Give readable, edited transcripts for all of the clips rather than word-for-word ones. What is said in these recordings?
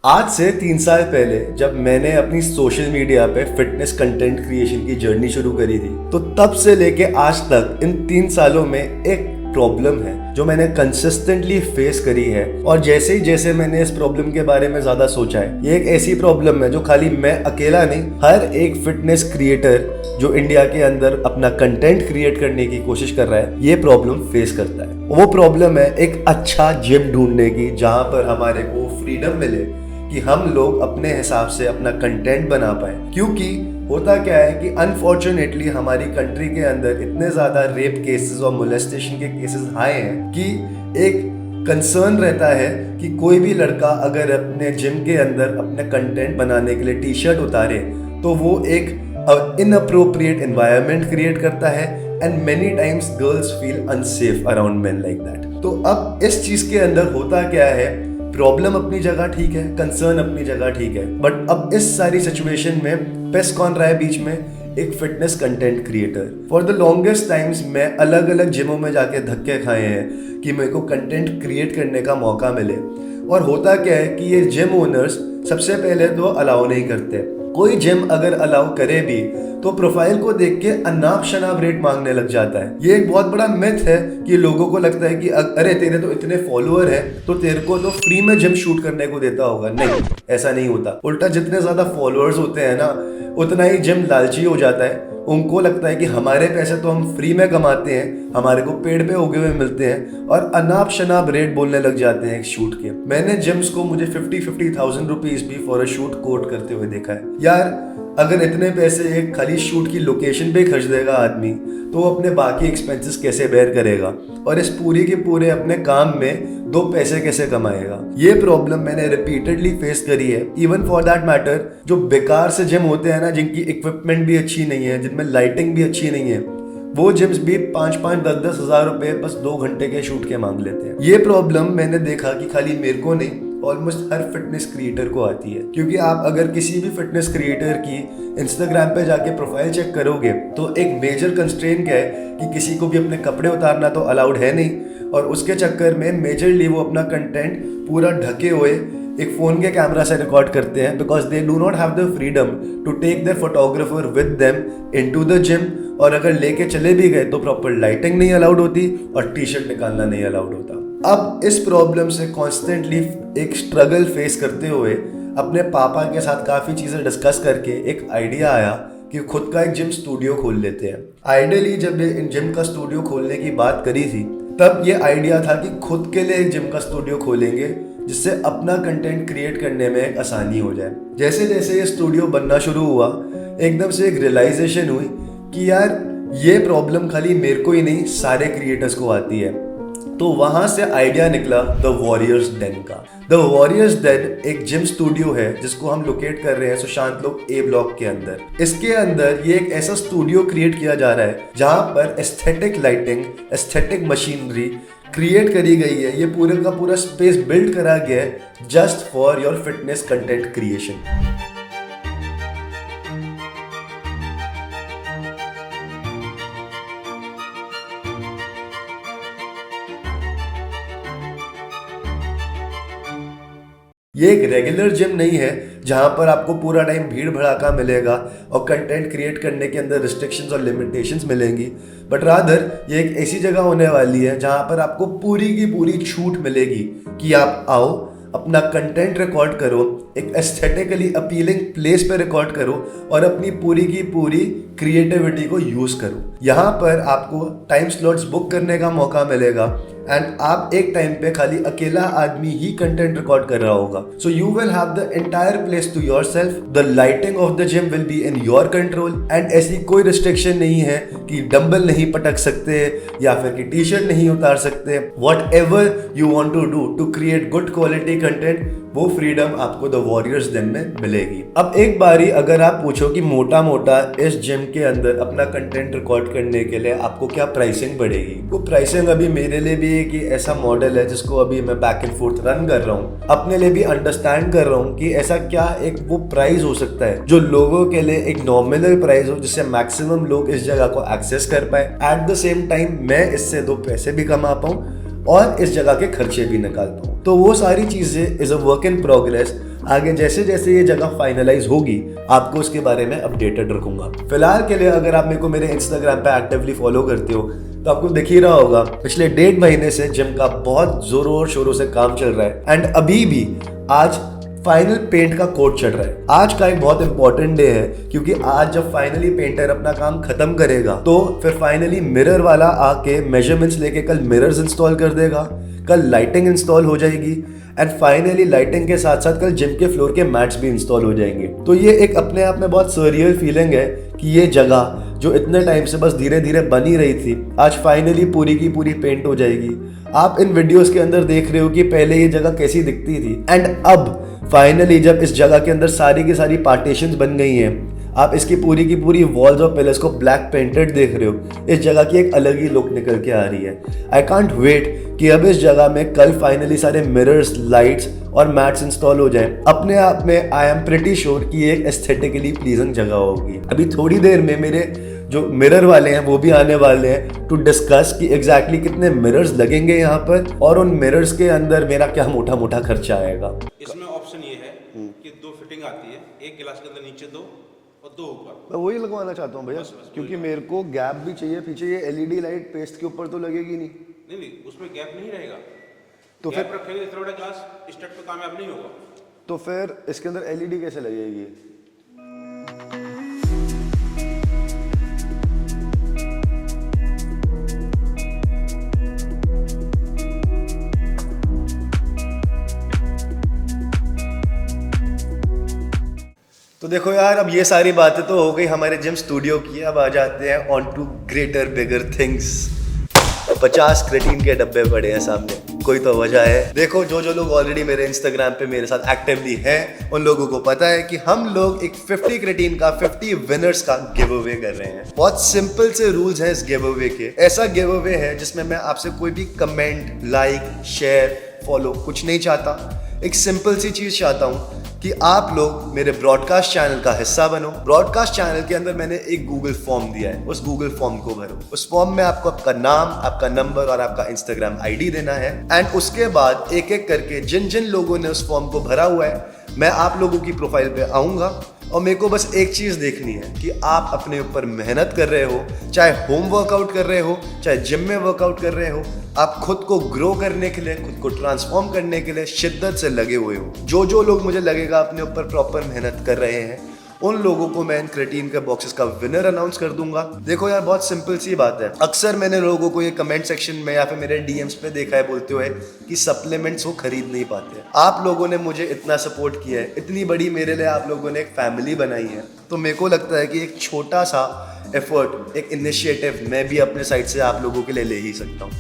आज से 3 साल पहले जब मैंने अपनी सोशल मीडिया पे फिटनेस कंटेंट क्रिएशन की जर्नी शुरू करी थी, तो तब से लेके आज तक इन 3 सालों में एक प्रॉब्लम है जो मैंने कंसिस्टेंटली फेस करी है। और जैसे ही जैसे मैंने इस प्रॉब्लम के बारे में ज्यादा सोचा है, ये एक ऐसी प्रॉब्लम है जो खाली मैं अकेला नहीं, हर एक फिटनेस क्रिएटर जो इंडिया के अंदर अपना कंटेंट क्रिएट करने की कोशिश कर रहा है, ये प्रॉब्लम फेस करता है। वो प्रॉब्लम है एक अच्छा जिम ढूंढने की, जहां पर हमारे को फ्रीडम मिले कि हम लोग अपने हिसाब से अपना कंटेंट बना पाए। क्योंकि होता क्या है कि अनफॉर्चुनेटली हमारी कंट्री के अंदर इतने ज़्यादा रेप केसेस और मोलेस्टेशन के केसेस आए हैं कि एक कंसर्न रहता है कि कोई भी लड़का अगर अपने जिम के अंदर अपने कंटेंट बनाने के लिए टी शर्ट उतारे तो वो एक इनअप्रोप्रिएट एनवायरनमेंट क्रिएट करता है and many times girls feel unsafe around main like that. तो अब इस चीज़ के अंदर होता क्या है, प्रॉब्लम अपनी जगह ठीक है, कंसर्न अपनी जगह ठीक है, बट अब इस सारी सिचुएशन में पेस कौन रहा है बीच में? एक fitness content creator. For the longest times मैं अलग अलग जिमों में जाके धक्के खाए हैं कि मेरे को कंटेंट क्रिएट करने का मौका मिले। और होता क्या है कि ये जिम ओनर्स सबसे पहले तो अलाउ नहीं करते। कोई जिम अगर अलाउ करे भी तो प्रोफाइल को देख के अनाप शनाप रेट मांगने लग जाता है। ये एक बहुत बड़ा मिथ है कि लोगों को लगता है कि अरे तेरे तो इतने फॉलोअर हैं तो तेरे को तो फ्री में जिम शूट करने को देता होगा। नहीं, ऐसा नहीं होता। उल्टा जितने ज्यादा फॉलोअर्स होते हैं ना, उतना ही जिम लालची हो जाता है। उनको लगता है कि हमारे पैसे तो हम फ्री में कमाते हैं, हमारे को पेड़ पे उगे हुए मिलते हैं, और अनाप शनाप रेट बोलने लग जाते हैं एक शूट के। मैंने जिम्स को मुझे 50,000 रुपीज भी फॉर अ शूट कोट करते हुए देखा है। यार अगर इतने पैसे एक खाली शूट की लोकेशन पे खर्च देगा आदमी, तो वो अपने बाकी एक्सपेंसेस कैसे बेयर करेगा और इस पूरी के पूरे अपने काम में 2 पैसे कैसे कमाएगा? ये प्रॉब्लम मैंने रिपीटेडली फेस करी है। इवन फॉर दैट मैटर, जो बेकार से जिम होते हैं ना, जिनकी इक्विपमेंट भी अच्छी नहीं है, जिनमें लाइटिंग भी अच्छी नहीं है, वो जिम्स भी 5-5, 10-10 हज़ार रुपए बस 2 घंटे के शूट के मांग लेते हैं। ये प्रॉब्लम मैंने देखा कि खाली मेरे को नहीं, ऑलमोस्ट हर फिटनेस क्रिएटर को आती है। क्योंकि आप अगर किसी भी फिटनेस क्रिएटर की इंस्टाग्राम पे जाके प्रोफाइल चेक करोगे तो एक मेजर कंस्ट्रेंट क्या है कि किसी को भी अपने कपड़े उतारना तो अलाउड है नहीं, और उसके चक्कर में मेजरली वो अपना कंटेंट पूरा ढके हुए एक फ़ोन के कैमरा से रिकॉर्ड करते हैं, because they do not have the freedom to take their photographer with them into the gym. और अगर लेके चले भी गए तो प्रॉपर लाइटिंग नहीं अलाउड होती और टी शर्ट निकालना नहीं अलाउड होता। अब इस प्रॉब्लम से कॉन्स्टेंटली एक स्ट्रगल फेस करते हुए अपने पापा के साथ काफ़ी चीज़ें डिस्कस करके एक आइडिया आया कि खुद का एक जिम स्टूडियो खोल लेते हैं। आइडियली जब इन जिम का स्टूडियो खोलने की बात करी थी, तब ये आइडिया था कि खुद के लिए एक जिम का स्टूडियो खोलेंगे जिससे अपना कंटेंट क्रिएट करने में एक आसानी हो जाए। जैसे जैसे ये स्टूडियो बनना शुरू हुआ, एकदम से एक रियलाइजेशन हुई कि यार ये प्रॉब्लम खाली मेरे को ही नहीं, सारे क्रिएटर्स को आती है। तो वहां से आइडिया निकला द वॉरियर्स डेन का। द वॉरियर्स डेन एक जिम स्टूडियो है जिसको हम लोकेट कर रहे हैं सुशांत लोक ए ब्लॉक के अंदर। इसके अंदर ये एक ऐसा स्टूडियो क्रिएट किया जा रहा है जहां पर aesthetic lighting, aesthetic machinery create करी गई है। ये पूरे का पूरा स्पेस बिल्ड करा गया है just for your fitness content creation. ये एक रेगुलर जिम नहीं है जहां पर आपको पूरा टाइम भीड़ भड़ाका मिलेगा और कंटेंट क्रिएट करने के अंदर रिस्ट्रिक्शंस और लिमिटेशंस मिलेंगी, बट रादर ये एक ऐसी जगह होने वाली है जहां पर आपको पूरी की पूरी छूट मिलेगी कि आप आओ, अपना कंटेंट रिकॉर्ड करो, एक एस्थेटिकली अपीलिंग प्लेस पे रिकॉर्ड करो और अपनी पूरी की पूरी क्रिएटिविटी को यूज करो। यहाँ पर आपको टाइम स्लॉट्स बुक करने का मौका मिलेगा एंड आप एक टाइम पे खाली अकेला आदमी ही कंटेंट रिकॉर्ड कर रहा होगा। So you will have the entire place to yourself. The lighting of the gym will be in your control and ऐसी कोई रिस्ट्रिक्शन नहीं है कि डंबल नहीं पटक सकते या फिर कि टी शर्ट नहीं उतार सकते। Whatever you want to do to create good quality content, वो फ्रीडम आपको द वॉरियर्स डेन में मिलेगी। अब एक बारी अगर आप पूछो कि मोटा मोटा इस जिम के अंदर अपना कंटेंट रिकॉर्ड करने के लिए आपको क्या प्राइसिंग बढ़ेगी, वो प्राइसिंग अभी मेरे लिए भी एक ऐसा मॉडल है जिसको अभी मैं बैक एंड फोर्थ रन कर रहा हूँ, अपने लिए भी अंडरस्टैंड कर रहा हूँ कि ऐसा क्या एक वो प्राइस हो सकता है जो लोगों के लिए एक नॉमिनल प्राइस हो, जिससे मैक्सिमम लोग इस जगह को एक्सेस कर पाए। एट द सेम टाइम मैं इससे 2 पैसे भी कमा पाऊँ और इस जगह के खर्चे भी निकाल पाऊँ। तो वो सारी चीज़ें is a work in progress. आगे जैसे जैसे ये जगह फाइनलाइज होगी आपको उसके बारे में अपडेटेड रखूंगा। फिलहाल के लिए अगर आप मेरे को मेरे इंस्टाग्राम पे एक्टिवली फॉलो करते हो तो आपको दिख ही रहा होगा पिछले 1.5 महीने से जिम का बहुत जोरों शोरों से काम चल रहा है। एंड अभी भी आज फाइनल पेंट का कोट चल रहा है। आज का एक बहुत इंपॉर्टेंट डे है क्योंकि आज जब फाइनली पेंटर अपना काम खत्म करेगा तो फिर फाइनली मिरर वाला आके मेजरमेंट्स लेके कल मिरर्स इंस्टॉल कर देगा, कल लाइटिंग इंस्टॉल हो जाएगी एंड फाइनली लाइटिंग के साथ साथ कल जिम के फ्लोर के मैट्स भी इंस्टॉल हो जाएंगे। तो ये एक अपने आप में बहुत सरियल फीलिंग है कि ये जगह जो इतने टाइम से बस धीरे धीरे बनी रही थी आज फाइनली पूरी की पूरी पेंट हो जाएगी। आप इन वीडियोस के अंदर देख रहे हो कि पहले ये जगह कैसी दिखती थी एंड अब फाइनली जब इस जगह के अंदर सारी की सारी पार्टीशंस बन गई हैं, आप इसकी पूरी की पूरी वॉल्स और पिलर्स को ब्लैक पेंटेड देख रहे हो, इस जगह की एक अलग ही लुक निकल के आ रही है। आई कांट वेट कि अब इस जगह में कल फाइनली सारे मिरर्स, लाइट्स और मैट्स इंस्टॉल हो जाएं। अपने आप में आई एम प्रिटी श्योर कि ये एक एस्थेटिकली प्लीजिंग जगह होगी। अभी थोड़ी देर में मेरे जो मिरर वाले हैं वो भी आने वाले हैं टू डिस्कस कि एग्जैक्टली कितने मिरर्स लगेंगे यहाँ पर और उन मिरर्स के अंदर मेरा क्या मोटा मोटा खर्चा आएगा। इसमें ऑप्शन ये है कि 2 फिटिंग आती है, एक गिलास के अंदर नीचे 2 और 2 ऊपर। मैं वही लगवाना चाहता हूँ भैया, क्योंकि मेरे को गैप भी चाहिए पीछे। ये एलईडी लाइट पेस्ट के ऊपर तो लगेगी नहीं। नहीं, उसमें गैप नहीं रहेगा। तो गैप रखेंगे इतना बड़ा ग्लास स्टड पे कामयाब नहीं होगा। तो फिर इसके अंदर एलईडी कैसे लगेगी? तो देखो यार, अब ये सारी बातें तो हो गई हमारे जिम स्टूडियो की। अब आ जाते हैं on to greater bigger things. 50 creatine के डब्बे पड़े हैं सामने, कोई तो वजह है। देखो जो लोग ऑलरेडी मेरे इंस्टाग्राम पे मेरे साथ एक्टिवली हैं उन लोगों को पता है कि हम लोग एक 50 क्रेटीन का 50 विनर्स का गिव अवे कर रहे हैं। बहुत सिंपल से रूल्स हैं इस गिव अवे के। ऐसा गिव अवे है जिसमें मैं आपसे कोई भी कमेंट, लाइक, शेयर, फॉलो कुछ नहीं चाहता। एक सिंपल सी चीज चाहता हूँ कि आप लोग मेरे ब्रॉडकास्ट चैनल का हिस्सा बनो। ब्रॉडकास्ट चैनल के अंदर मैंने एक गूगल फॉर्म दिया है, उस गूगल फॉर्म को भरो। उस फॉर्म में आपको आपका नाम, आपका नंबर और आपका इंस्टाग्राम आईडी देना है एंड उसके बाद एक एक करके जिन जिन लोगों ने उस फॉर्म को भरा हुआ है मैं आप लोगों की प्रोफाइल पे आऊंगा और मेरे को बस एक चीज देखनी है कि आप अपने ऊपर मेहनत कर रहे हो, चाहे होम वर्कआउट कर रहे हो, चाहे जिम में वर्कआउट कर रहे हो। आप खुद को ग्रो करने के लिए, खुद को ट्रांसफॉर्म करने के लिए शिद्दत से लगे हुए हो। जो लोग मुझे लगेगा अपने ऊपर प्रॉपर मेहनत कर रहे हैं उन लोगों को मैं इन क्रेटीन के बॉक्सेस का विनर अनाउंस कर दूंगा। देखो यार, बहुत सिंपल सी बात है। अक्सर मैंने लोगों को ये कमेंट सेक्शन में या फिर मेरे डीएम्स पे देखा है बोलते हुए कि सप्लीमेंट्स वो खरीद नहीं पाते। आप लोगों ने मुझे इतना सपोर्ट किया है, इतनी बड़ी मेरे लिए आप लोगों ने एक फैमिली बनाई है, तो मेरे को लगता है कि एक छोटा सा एफर्ट, एक इनिशिएटिव मैं भी अपने साइड से आप लोगों के लिए ले ही सकता हूँ।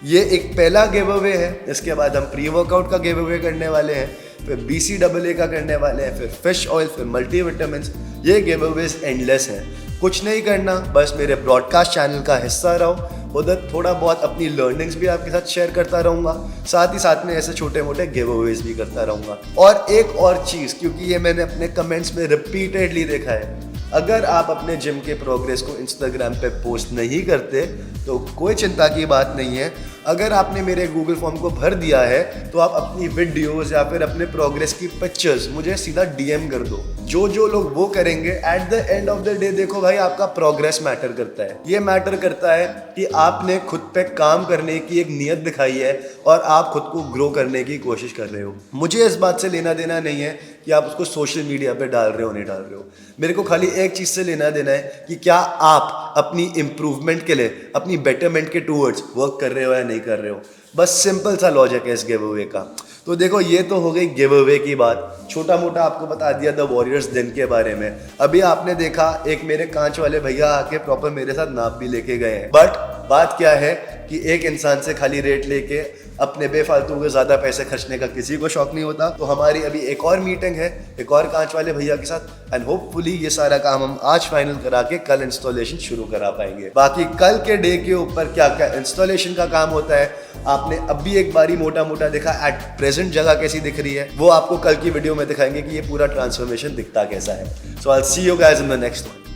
ये एक पहला गिव अवे है। इसके बाद हम प्री वर्कआउट का गिव अवे करने वाले हैं, फिर BCAA का करने वाले हैं, फिर फिश ऑयल, फिर मल्टीविटामिन्स। ये गिव अवेज एंडलेस हैं। कुछ नहीं करना, बस मेरे ब्रॉडकास्ट चैनल का हिस्सा रहो। उधर थोड़ा बहुत अपनी लर्निंग्स भी आपके साथ शेयर करता रहूँगा, साथ ही साथ में ऐसे छोटे मोटे गिव अवेज भी करता रहूँगा। और एक और चीज़, क्योंकि ये मैंने अपने कमेंट्स में रिपीटेडली देखा है, अगर आप अपने जिम के प्रोग्रेस को इंस्टाग्राम पे पोस्ट नहीं करते तो कोई चिंता की बात नहीं है। अगर आपने मेरे गूगल फॉर्म को भर दिया है तो आप अपनी वीडियोस या फिर अपने प्रोग्रेस की पिक्चर्स मुझे सीधा डीएम कर दो। जो लोग वो करेंगे, at the end of the day देखो भाई, आपका प्रोग्रेस मैटर करता है। ये मैटर करता है कि आपने खुद पे काम करने की एक नीयत दिखाई है और आप खुद को ग्रो करने की कोशिश कर रहे हो। मुझे इस बात से लेना देना नहीं है कि आप उसको सोशल मीडिया पे डाल रहे हो नहीं डाल रहे हो। मेरे को खाली एक चीज़ से लेना देना है कि क्या आप अपनी इम्प्रूवमेंट के लिए, अपनी बेटरमेंट के टूवर्ड्स वर्क कर रहे हो या नहीं कर रहे हो। बस सिंपल सा लॉजिक है इस गिव अवे का। तो देखो, ये तो हो गई गिव अवे की बात। छोटा मोटा आपको बता दिया द वॉरियर्स दिन के बारे में। अभी आपने देखा एक मेरे कांच वाले भैया आके प्रॉपर मेरे साथ नाप भी लेके गए हैं। बट बात क्या है कि एक इंसान से खाली रेट लेके अपने बेफालतू के ज़्यादा पैसे खर्चने का किसी को शौक नहीं होता। तो हमारी अभी एक और मीटिंग है एक और कांच वाले भैया के साथ एंड होपफुली ये सारा काम हम आज फाइनल करा के कल इंस्टॉलेशन शुरू करा पाएंगे। बाकी कल के डे के ऊपर क्या क्या इंस्टॉलेशन का काम होता है आपने अभी एक बारी मोटा मोटा देखा। एट प्रेजेंट जगह कैसी दिख रही है वो आपको कल की वीडियो में दिखाएंगे कि ये पूरा ट्रांसफॉर्मेशन दिखता कैसा है। So I will see you guys in the next one.